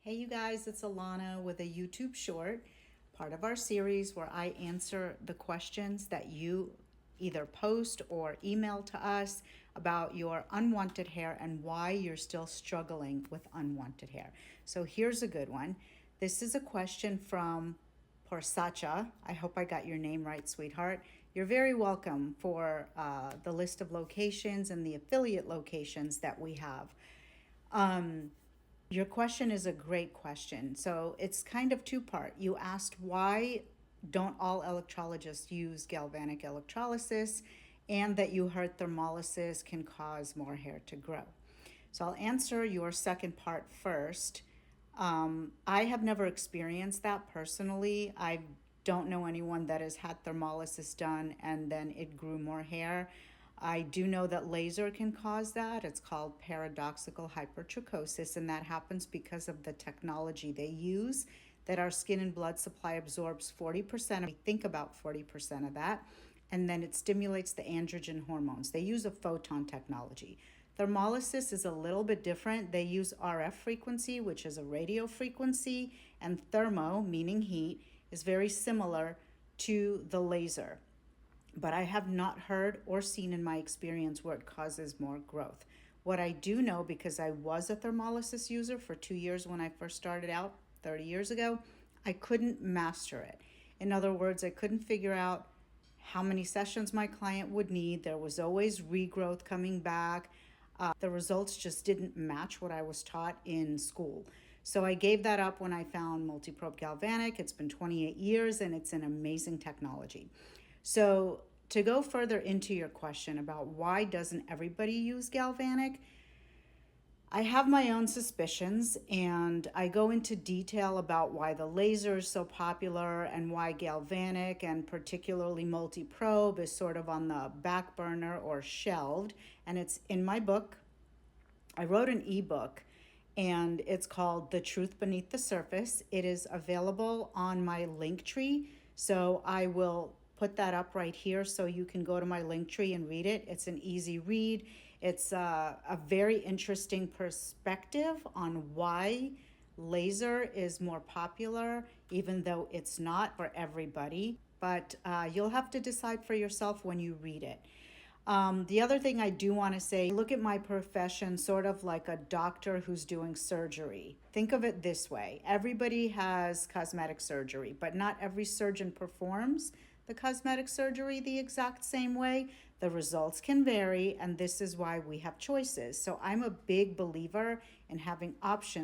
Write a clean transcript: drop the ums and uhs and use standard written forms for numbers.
Hey you guys, it's Alana with a YouTube short, part of our series where I answer the questions that you either post or email to us about your unwanted hair and why you're still struggling with unwanted hair. So here's a good one. This is a question from Porsacha. I hope I got your name right, sweetheart. You're very welcome for the list of locations and the affiliate locations that we have. Your question is a great question. So it's kind of two-part. You asked why don't all electrologists use galvanic electrolysis, and that you heard thermolysis can cause more hair to grow. So I'll answer your second part first. I have never experienced that personally. I don't know anyone that has had thermolysis done and then it grew more hair. I do know that laser can cause that. It's called paradoxical hypertrichosis, and that happens because of the technology they use, that our skin and blood supply absorbs 40%. We think about 40% of that, and then it stimulates the androgen hormones. They use a photon technology. Thermolysis is a little bit different. They use RF frequency, which is a radio frequency, and thermo, meaning heat, is very similar to the laser. But I have not heard or seen in my experience where it causes more growth. What I do know, because I was a thermolysis user for 2 years when I first started out 30 years ago, I couldn't master it. In other words, I couldn't figure out how many sessions my client would need. There was always regrowth coming back. The results just didn't match what I was taught in school. So I gave that up when I found multi-probe galvanic. It's been 28 years and it's an amazing technology. So to go further into your question about why doesn't everybody use galvanic, I have my own suspicions, and I go into detail about why the laser is so popular and why galvanic and particularly multi-probe is sort of on the back burner or shelved. And it's in my book. I wrote an ebook and it's called The Truth Beneath the Surface. It is available on my Linktree. So I will put that up right here so you can go to my Linktree and read it. It's an easy read. It's a very interesting perspective on why laser is more popular, even though it's not for everybody. But you'll have to decide for yourself when you read it. The other thing I do want to say, look at my profession sort of like a doctor who's doing surgery. Think of it this way. Everybody has cosmetic surgery, but not every surgeon performs the cosmetic surgery the exact same way. The results can vary, and this is why we have choices. So I'm a big believer in having options